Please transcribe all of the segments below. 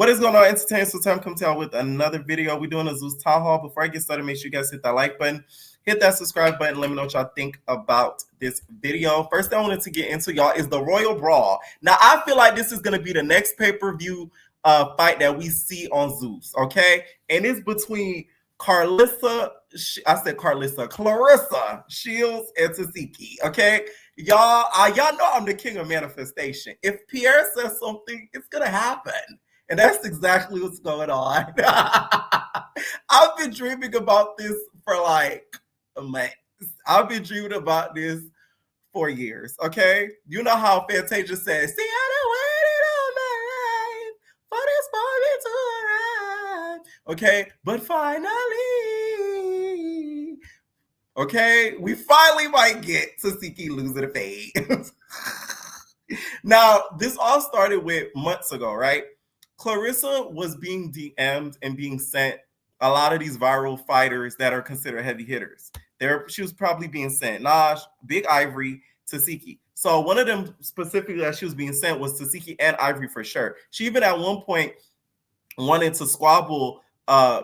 What is going on, entertainers? So time comes out with another video. We're doing a Zeus town hall. Before I get started, make sure you guys hit that like button, hit that subscribe button. Let me know what y'all think about this video. First thing I wanted to get into, y'all, is the Royal Brawl. Now, I feel like this is going to be the next pay-per-view fight that we see on Zeus, okay? And it's between Claressa Shields and Tesehki, okay? Y'all know I'm the king of manifestation. If Pierre says something, it's going to happen. And that's exactly what's going on. I've been dreaming about this for like a month. I've been dreaming about this for years, okay? You know how Fantasia says, see, I done waited all my life for this moment to arrive. Okay, but finally, okay, we finally might get Tesehki losing the fade. Now, this all started with months ago, right? Claressa was being DM'd and being sent a lot of these viral fighters that are considered heavy hitters. She was probably being sent Naj, Big Ivory, Tesehki. So one of them specifically that she was being sent was Tesehki and Ivory for sure. She even at one point wanted to squabble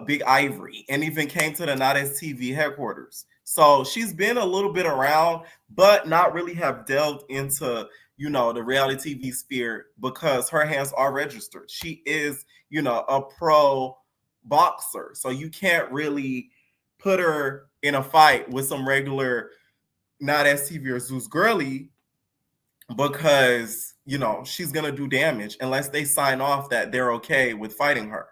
Big Ivory and even came to the Not As TV headquarters. So she's been a little bit around, but not really have delved into, you know, the reality TV sphere because her hands are registered. She is, you know, a pro boxer. So you can't really put her in a fight with some regular Not As TV or Zeus girly because, you know, she's going to do damage unless they sign off that they're okay with fighting her.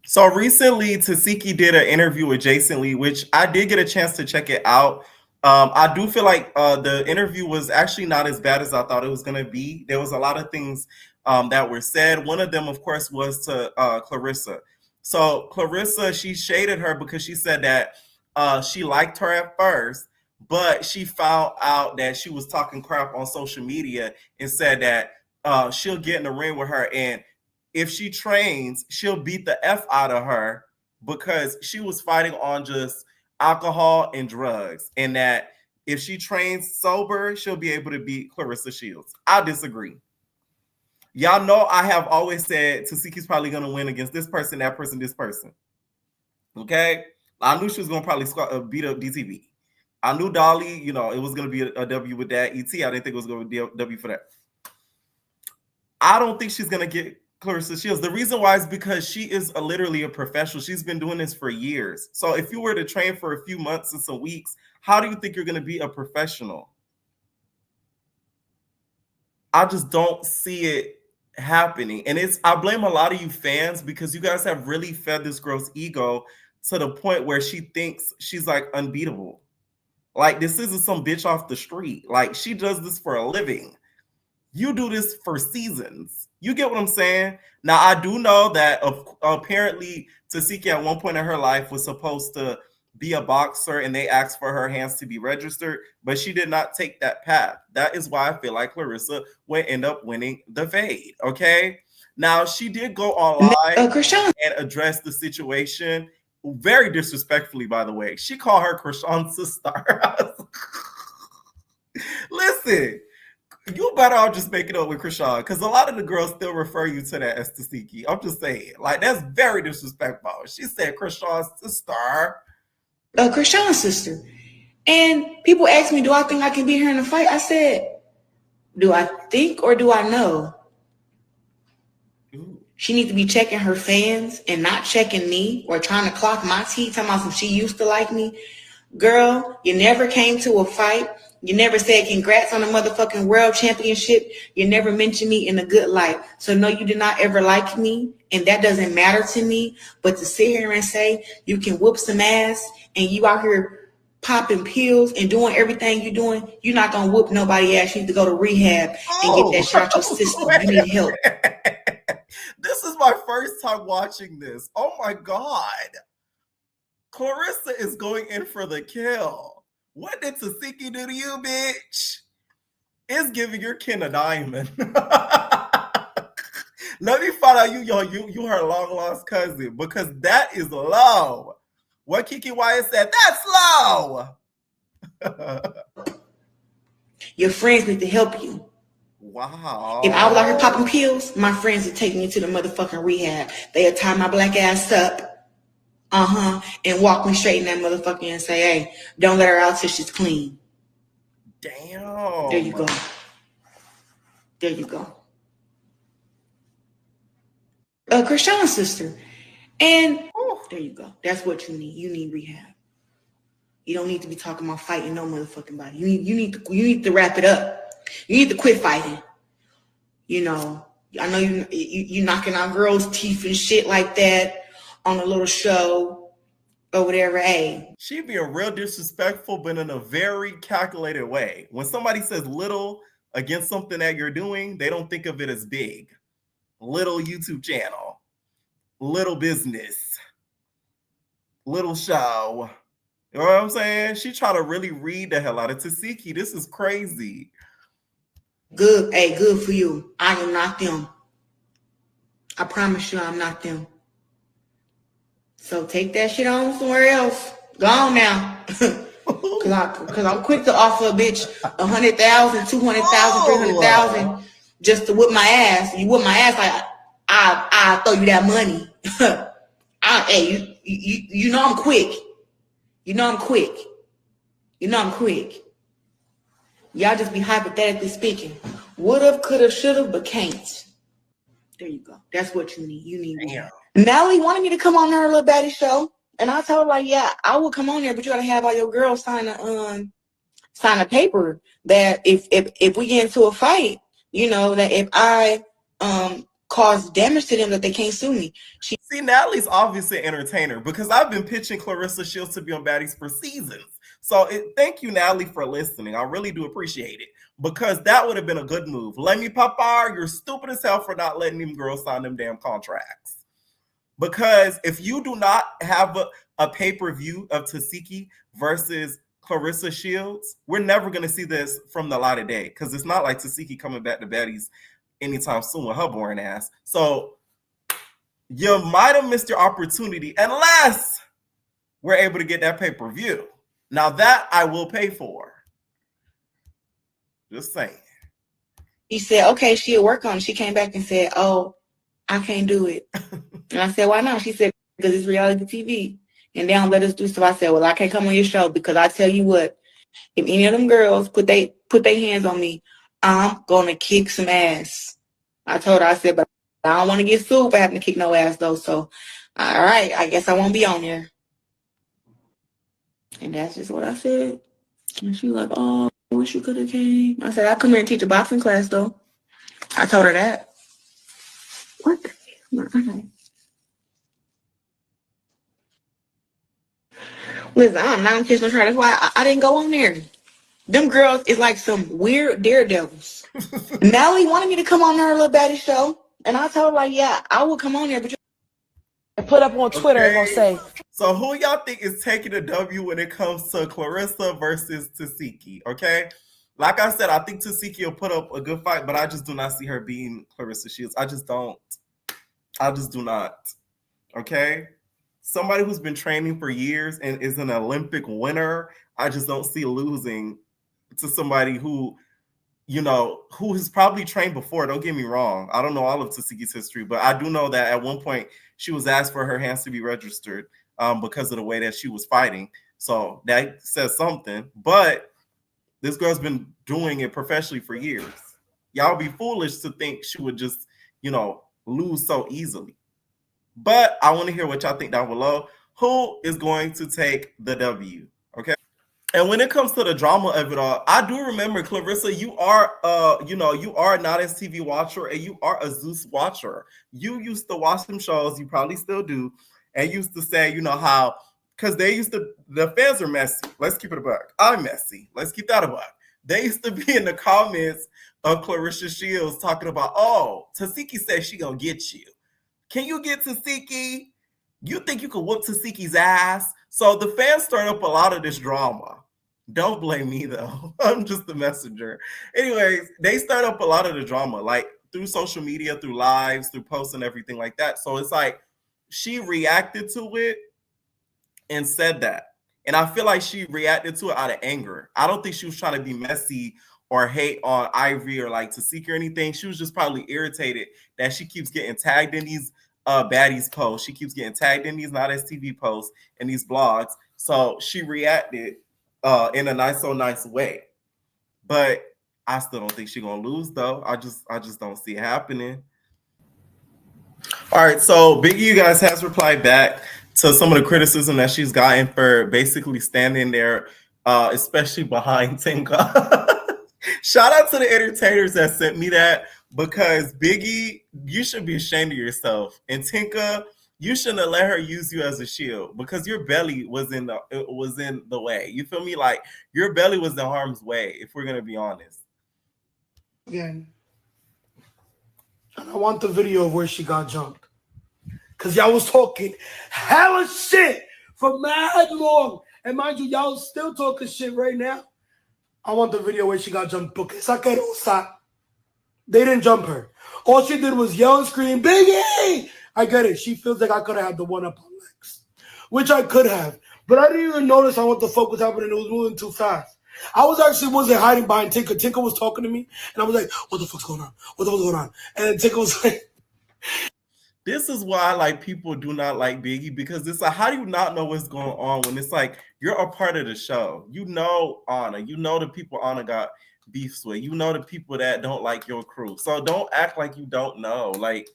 So recently, Tesehki did an interview with Jason Lee, which I did get a chance to check it out. I do feel like the interview was actually not as bad as I thought it was going to be. There was a lot of things that were said. One of them, of course, was to Claressa. So Claressa, she shaded her because she said that she liked her at first, but she found out that she was talking crap on social media and said that she'll get in the ring with her, and if she trains, she'll beat the F out of her because she was fighting on just alcohol and drugs, and that if she trains sober, she'll be able to beat Claressa Shields. I disagree. Y'all know I have always said Tesehki's probably going to win against this person, that person, this person. Okay? I knew she was going to probably beat up DTV. I knew Dolly, you know, it was going to be a W with that. ET, I didn't think it was going to be a W for that. I don't think she's going to get Claressa Shields. The reason why is because she is literally a professional. She's been doing this for years. So if you were to train for a few months and some weeks, how do you think you're going to be a professional? I just don't see it happening. And I blame a lot of you fans because you guys have really fed this girl's ego to the point where she thinks she's like unbeatable. Like, this isn't some bitch off the street. Like, she does this for a living. You do this for seasons. You get what I'm saying? Now, I do know that apparently Tesehki at one point in her life was supposed to be a boxer and they asked for her hands to be registered, but she did not take that path. That is why I feel like Claressa would end up winning the fade, okay? Now, she did go online Chrisean, and address the situation very disrespectfully, by the way. She called her Chrisean's sister. Listen, you better all just make it up with Chrisean, because a lot of the girls still refer you to that as Tesehki. I'm just saying, like, that's very disrespectful. She said Chrisean's sister. Chrisean's sister. And people ask me, do I think I can beat her in a fight? I said, do I think or do I know? Ooh. She needs to be checking her fans and not checking me or trying to clock my teeth, talking about some she used to like me. Girl, you never came to a fight. You never said congrats on the motherfucking world championship. You never mentioned me in a good light. So no, you did not ever like me. And that doesn't matter to me. But to sit here and say you can whoop some ass and you out here popping pills and doing everything you're doing, you're not going to whoop nobody ass. You need to go to rehab and get that shit out your system. You need help. This is my first time watching this. Oh my God. Claressa is going in for the kill. What did Tesehki do to you, bitch? It's giving your kin a diamond. Let me find out you her long lost cousin, because that is low. What Kiki Wyatt said, that's low. Your friends need to help you. Wow. If I was out here popping pills, my friends would take me to the motherfucking rehab. They'd tie my black ass up, and walk me straight in that motherfucker and say, hey, don't let her out till she's clean. Damn. There you go. There you go. Chrisean's sister. And there you go. That's what you need. You need rehab. You don't need to be talking about fighting no motherfucking body. You need to wrap it up. You need to quit fighting. You know, I know you knocking out girls' teeth and shit like that on a little show or whatever. Hey, she being real disrespectful, but in a very calculated way. When somebody says little against something that you're doing, they don't think of it as big. Little YouTube channel, little business, little show. You know what I'm saying? She try to really read the hell out of Tesehki. This is crazy. Good. Hey, good for you. I am not them. I promise you I'm not them. So take that shit on somewhere else. Go on now. Cause I'm quick to offer a bitch 100,000, 200,000, 300,000 just to whip my ass. You whip my ass, like I throw you that money. Hey, you know I'm quick. You know I'm quick. You know I'm quick. Y'all just be hypothetically speaking. Would've, could've, should've, but can't. There you go. That's what you need. You need rehab. Nelly wanted me to come on her little baddie show. And I told her, like, yeah, I will come on there, but you gotta have all your girls sign a paper that if we get into a fight, you know, that if I cause damage to them, that they can't sue me. See, Natalie's obviously an entertainer because I've been pitching Claressa Shields to be on Baddies for seasons. So thank you, Natalie, for listening. I really do appreciate it because that would have been a good move. Let me, Papa, you're stupid as hell for not letting them girls sign them damn contracts. Because if you do not have a pay-per-view of Tesehki versus Claressa Shields, we're never going to see this from the light of day because it's not like Tesehki coming back to Baddies anytime soon with her boring ass. So you might have missed your opportunity unless we're able to get that pay-per-view. Now that I will pay for. Just saying. He said, okay, she'll work on it. She came back and said, oh, I can't do it. And I said, why not? She said, because it's reality TV. And they don't let us do stuff. I said, well, I can't come on your show because I tell you what, if any of them girls put their hands on me, I'm going to kick some ass. I told her, I said, but I don't want to get sued for having to kick no ass, though. So, all right, I guess I won't be on there. And that's just what I said. And she was like, oh, I wish you could have came. I said, I come here and teach a boxing class, though. I told her that. What the hell? Listen, I'm not intentional trying. That's why I didn't go on there. Them girls is like some weird daredevils. Nelly wanted me to come on her little baddie show. And I told her, like, yeah, I will come on there, but you put up on Twitter and gonna say. So who y'all think is taking a W when it comes to Claressa versus Tesehki? Okay. Like I said, I think Tesehki will put up a good fight, but I just do not see her beating Claressa Shields. I just do not. Okay. Somebody who's been training for years and is an Olympic winner, I just don't see losing to somebody who, you know, who has probably trained before. Don't get me wrong. I don't know all of Tesehki's history, but I do know that at one point she was asked for her hands to be registered because of the way that she was fighting. So that says something. But this girl's been doing it professionally for years. Y'all be foolish to think she would just, you know, lose so easily. But I want to hear what y'all think down below. Who is going to take the W? Okay. And when it comes to the drama of it all, I do remember, Claressa, you are not a TV watcher and you are a Zeus watcher. You used to watch them shows, you probably still do, and used to say, you know, how, because the fans are messy. Let's keep it a buck. I'm messy. Let's keep that a buck. They used to be in the comments of Claressa Shields talking about, oh, Tesehki says she gonna get you. Can you get Tesehki? You think you could whoop Tesehki's ass? So the fans stirred up a lot of this drama. Don't blame me, though. I'm just the messenger. Anyways, they stirred up a lot of the drama, like through social media, through lives, through posts and everything like that. So it's like she reacted to it and said that. And I feel like she reacted to it out of anger. I don't think she was trying to be messy or hate on Ivory or like Tesehki or anything. She was just probably irritated that she keeps getting tagged in these baddies posts. She keeps getting tagged in these not STV posts and these blogs. So she reacted in a nice way. But I still don't think she's gonna lose though. I just don't see it happening. All right, so Biggie, you guys, has replied back to some of the criticism that she's gotten for basically standing there, especially behind Tinka. Shout out to the entertainers that sent me that, because Biggie, you should be ashamed of yourself. And Tinka, you shouldn't have let her use you as a shield, because your belly was in the way. You feel me? Like, your belly was in harm's way, if we're gonna be honest. Again. And I want the video of where she got jumped. Because y'all was talking hella shit for mad long. And mind you, y'all still talking shit right now. I want the video where she got jumped. Porque esa querosa, they didn't jump her. All she did was yell and scream, Biggie! I get it. She feels like I could have had the one up on Lex. Which I could have. But I didn't even notice what the fuck was happening. It was moving too fast. I wasn't hiding behind Tinka. Tinka was talking to me. And I was like, what the fuck's going on? What the fuck's going on? And then Tinka was like... This is why like people do not like Biggie, because it's like, how do you not know what's going on when it's like you're a part of the show? You know Anna, you know the people Anna got beefs with, you know the people that don't like your crew. So don't act like you don't know. Like,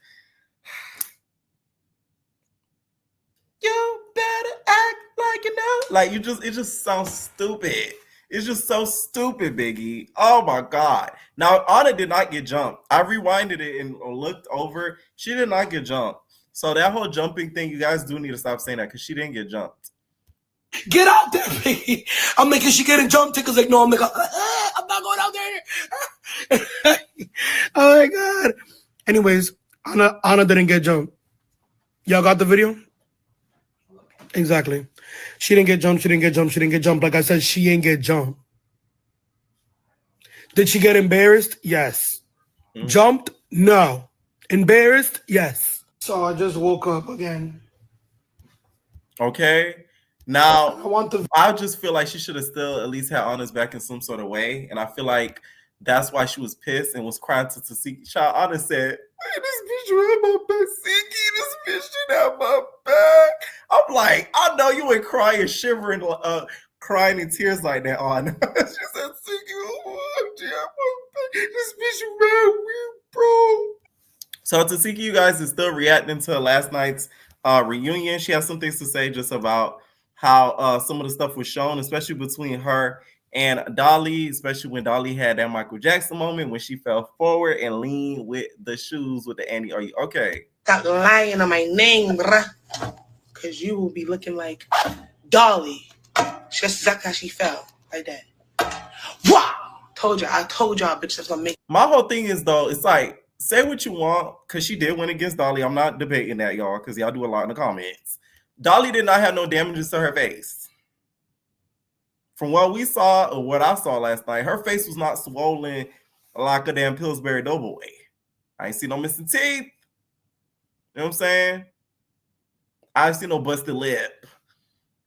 you better act like you know. Like, it just sounds stupid. It's just so stupid, Biggie. Oh my God. Now, Anna did not get jumped. I rewinded it and looked over. She did not get jumped. So that whole jumping thing, you guys do need to stop saying that, because she didn't get jumped. Get out there, Biggie. I'm making she getting jumped. Tinka's like, no, I'm like, I'm not going out there. Oh my God. Anyways, Anna didn't get jumped. Y'all got the video? Exactly. She didn't get jumped. She didn't get jumped. She didn't get jumped. Like I said, she ain't get jumped. Did she get embarrassed? Yes. Mm-hmm. Jumped? No. Embarrassed? Yes. So I just woke up again. Okay. Now, I just feel like she should have still at least had Anna's back in some sort of way. And I feel like that's why she was pissed and was crying to Tesehki. Child, Anna said, this bitch had my back, Tesehki. This bitch should have my back. I'm like, I know you ain't crying, shivering, crying in tears like that, Anna. She said, Tesehki, this bitch mad weird, bro. So Tesehki, you guys, is still reacting to last night's reunion. She has some things to say just about how some of the stuff was shown, especially between her and Dolly, especially when Dolly had that Michael Jackson moment when she fell forward and leaned with the shoes with the Andy. Are you okay? Stop lying on my name, bruh. Because you will be looking like Dolly. Just exactly how she fell. Like that. Wow! I told y'all, bitch, that's gonna make. My whole thing is, though, it's like, say what you want, because she did win against Dolly. I'm not debating that, y'all, because y'all do a lot in the comments. Dolly did not have no damages to her face. From what we saw, or what I saw last night, her face was not swollen like a damn Pillsbury Doughboy. I ain't see no missing teeth. You know what I'm saying? I ain't see no busted lip.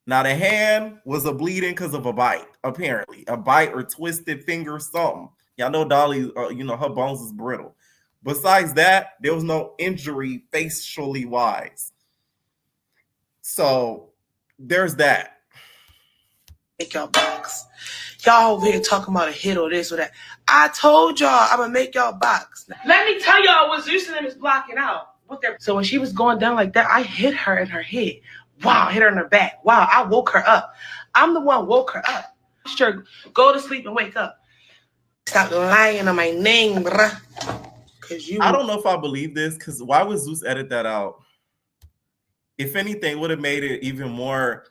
Now, the hand was a bleeding because of a bite, apparently. A bite or twisted finger or something. Y'all know Dolly, her bones is brittle. Besides that, there was no injury facially wise. So, there's that. Make y'all box. Y'all over here talking about a hit or this or that. I told y'all I'm gonna make y'all box. Let me tell y'all what Zeus and them is blocking out. So when she was going down like that, I hit her in her head. Wow, I hit her in her back. Wow, I woke her up. I'm the one woke her up. Sure, go to sleep and wake up. Stop lying on my name, bruh. I don't know if I believe this, because why would Zeus edit that out? If anything, would have made it even more,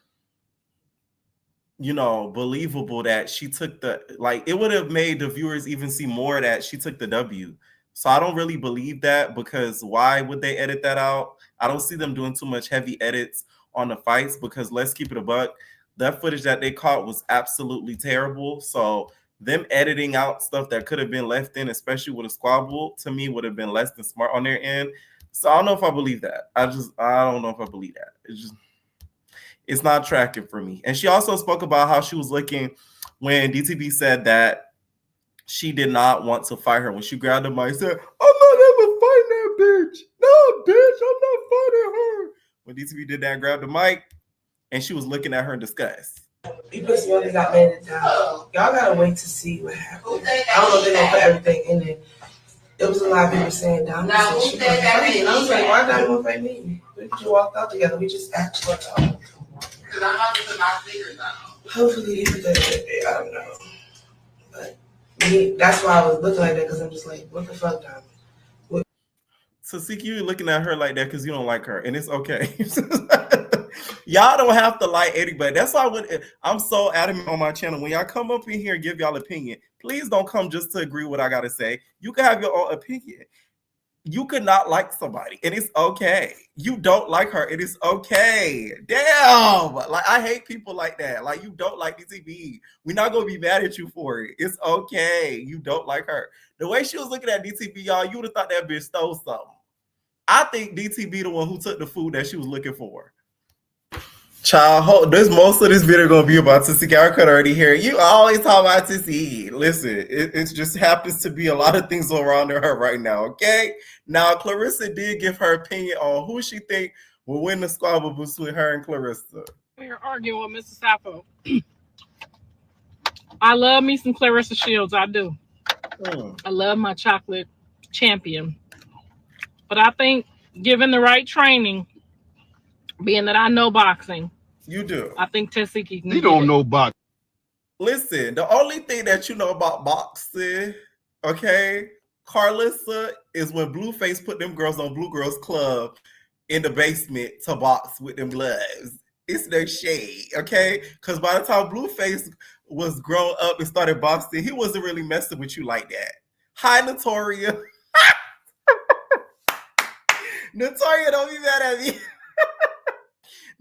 believable that she took it would have made the viewers even see more that she took the W. So I don't really believe that, because why would they edit that out? I don't see them doing too much heavy edits on the fights, because let's keep it a buck. That footage that they caught was absolutely terrible. So them editing out stuff that could have been left in, especially with a squabble, to me would have been less than smart on their end. So I don't know if I believe that. I don't know if I believe that. It's not tracking for me. And she also spoke about how she was looking when DTB said that she did not want to fight her. When she grabbed the mic and said, I'm not ever fighting that bitch. No, bitch, I'm not fighting her. When DTV did that and grabbed the mic, and she was looking at her in disgust. People really got made it down. Y'all gotta wait to see what happens. I don't know if they're gonna put everything in it. There was a lot of people saying down. No, who said that? And I was like, why not want to fight me? We just walked out together. We just actually walked out. Because I'm about to put my fingers on. Hopefully, it's good. I don't know. But me, that's why I was looking like that, because I'm just like, what the fuck, Diamond? Tesehki, you looking at her like that because you don't like her, and it's okay. Y'all don't have to like anybody. That's why I'm so adamant on my channel. When y'all come up in here and give y'all opinion, please don't come just to agree with what I gotta say. You can have your own opinion. You could not like somebody, and it's okay. You don't like her, and it's okay. Damn, like I hate people like that. Like you don't like DTV. We're not gonna be mad at you for it. It's okay. You don't like her. The way she was looking at DTV, y'all, you would have thought that bitch stole something. I think DTV the one who took the food that she was looking for. Child, there's most of this video gonna be about Tesehki. I could already hear it. You always talk about Tesehki. Listen, it just happens to be a lot of things around her right now. Okay. Now, Claressa did give her opinion on who she think will win the squabble between her and Claressa. We're arguing with Mr. Sappho. I love me some Claressa Shields. I do. I love my chocolate champion. But I think given the right training, being that I know boxing, you do. I think Tesehki can. You don't know boxing. Listen, the only thing that you know about boxing, okay, Claressa, is when Blueface put them girls on Blue Girls Club in the basement to box with them gloves. It's no shade, okay? Because by the time Blueface was grown up and started boxing, he wasn't really messing with you like that. Hi, Notoria. Notoria, don't be mad at me.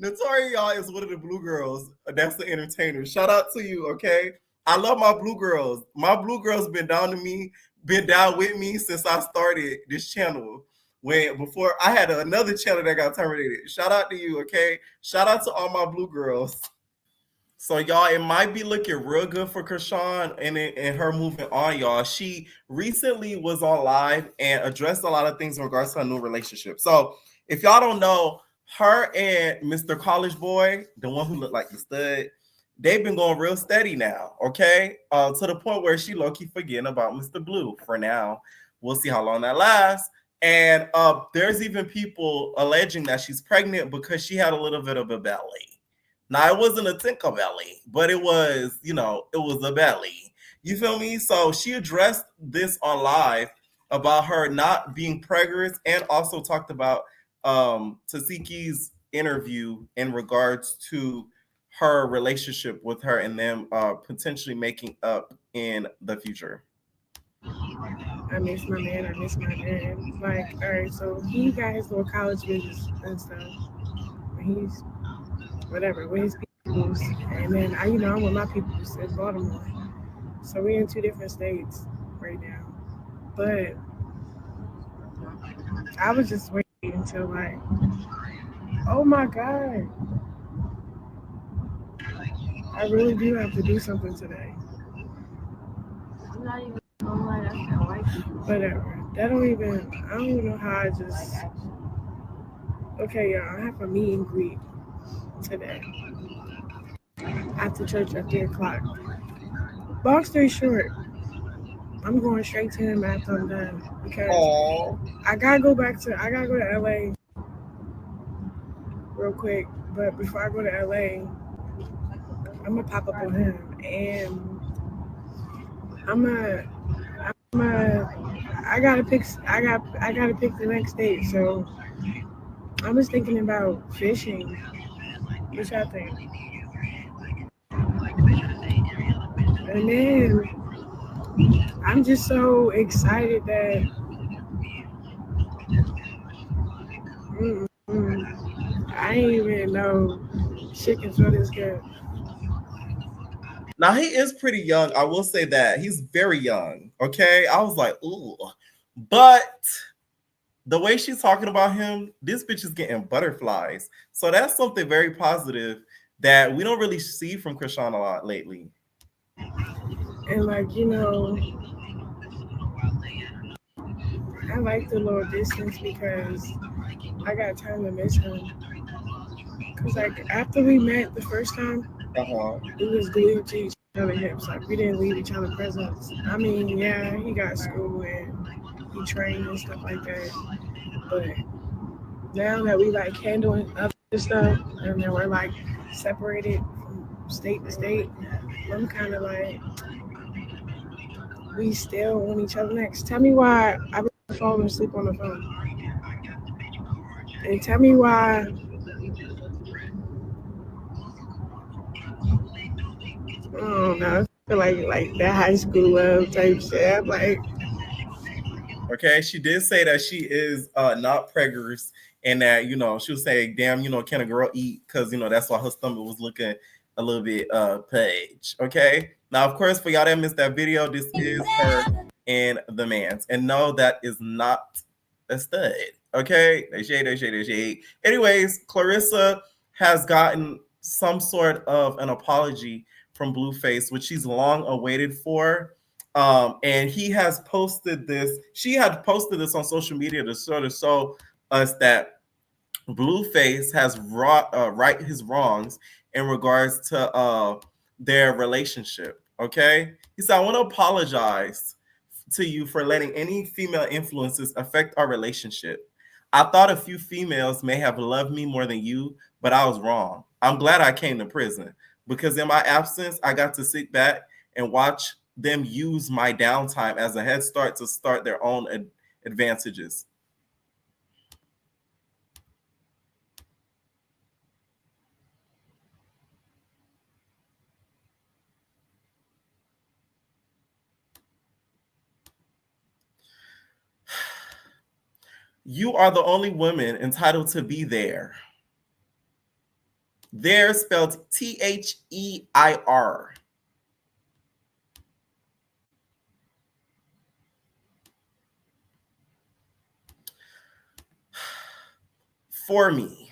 Notoria, y'all, is one of the Blue Girls. That's the entertainer. Shout out to you, okay? I love my Blue Girls. My Blue Girls been down with me since I started this channel. Before I had another channel that got terminated. Shout out to you, okay? Shout out to all my Blue Girls. So, y'all, it might be looking real good for Chrisean and her moving on, y'all. She recently was on live and addressed a lot of things in regards to her new relationship. So, if y'all don't know, her and Mr. College Boy, the one who looked like the stud, they've been going real steady now, okay? To the point where she low-key forgetting about Mr. Blue for now. We'll see how long that lasts. And there's even people alleging that she's pregnant because she had a little bit of a belly. Now, it wasn't a tinkle belly, but it was, it was a belly. You feel me? So she addressed this on live about her not being pregnant and also talked about Tesehki's interview in regards to her relationship with her and them potentially making up in the future. I miss my man. I miss my man. Like, all right, so he got his little college business and stuff. He's whatever with his peoples, and then I'm with my peoples in Baltimore. So we're in two different states right now. But I was just waiting until like, oh my God, I really do have to do something today. I'm not even gonna lie, that's not like you. Whatever. I don't even know how I just. Okay, y'all, I have a meet and greet today after church at 3 o'clock. Long story short, I'm going straight to him after I'm done because I gotta go to LA real quick. But before I go to LA, I'm gonna pop up on him and I gotta pick the next date. So I was thinking about fishing. What y'all think? And then I'm just so excited that I ain't even know shit can feel this good. Now, he is pretty young. I will say that. He's very young, okay? I was like, ooh. But the way she's talking about him, this bitch is getting butterflies. So that's something very positive that we don't really see from Chrisean a lot lately. And like, I like the little distance because I got time to miss him. Cause like after we met the first time, we was glued to each other's hips. Like we didn't leave each other's presence. I mean, yeah, he got school and he trained and stuff like that. But now that we like handling other stuff and then we're like separated from state to state, I'm kind of like, we still want each other next. Tell me why I've been falling asleep on the phone. And tell me why I don't know. I feel like that high school love type shit. I'm like, okay, she did say that she is not preggers and that, you know, she was saying, damn, you know, can a girl eat? Because, you know, that's why her stomach was looking a little bit page. Okay. Now, of course, for y'all that missed that video, this is her and the man's. And no, that is not a stud. Okay. They shade. Anyways, Claressa has gotten some sort of an apology from Blueface, which she's long awaited for. And he has posted this. She had posted this on social media to sort of show us that Blueface has right his wrongs in regards to their relationship. Okay, he said, "I want to apologize to you for letting any female influences affect our relationship. I thought a few females may have loved me more than you, but I was wrong. I'm glad I came to prison because in my absence, I got to sit back and watch them use my downtime as a head start to start their own advantages." You are the only woman entitled to be there. There spelled Their. For me.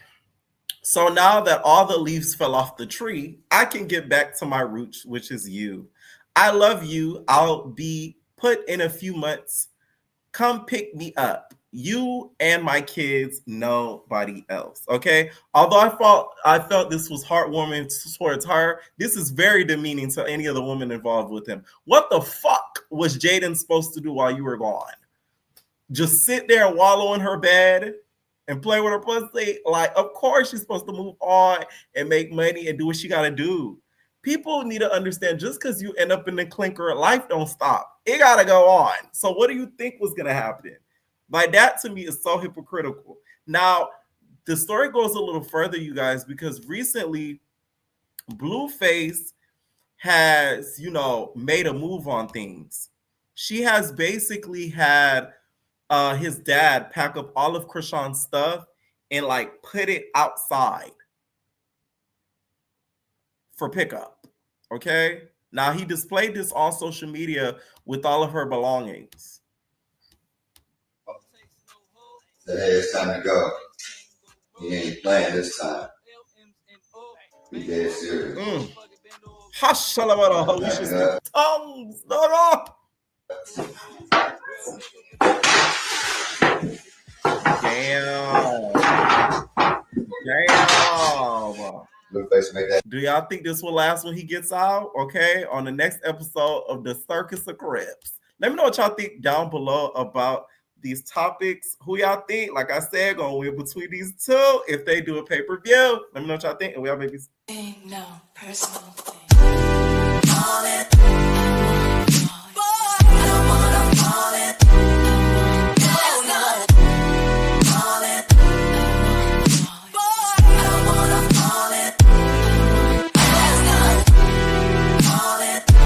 So now that all the leaves fell off the tree, I can get back to my roots, which is you. I love you. I'll be put in a few months. Come pick me up. You and my kids, nobody else. Okay. Although I felt this was heartwarming towards her, this is very demeaning to any of the women involved with him. What the fuck was Jaden supposed to do while you were gone? Just sit there and wallow in her bed and play with her pussy? Like, of course she's supposed to move on and make money and do what she gotta do. People need to understand just because you end up in the clinker, life don't stop. It gotta go on. So what do you think was gonna happen? Like, that to me is so hypocritical. Now, the story goes a little further, you guys, because recently Blueface has, you know, made a move on things. She has basically had his dad pack up all of Chrisean's stuff and like put it outside for pickup. Okay. Now he displayed this on social media with all of her belongings. Hey, it's time to go. You ain't playing this time. Be dead serious. Hush, we should speak tongues. No. Damn. Blueface make that. Do y'all think this will last when he gets out? Okay, on the next episode of the Circus of Cribs. Let me know what y'all think down below about these topics. Who y'all think, like I said, gonna win between these two if they do a pay-per-view? Let me know what y'all think. And we all babies. No personal thing.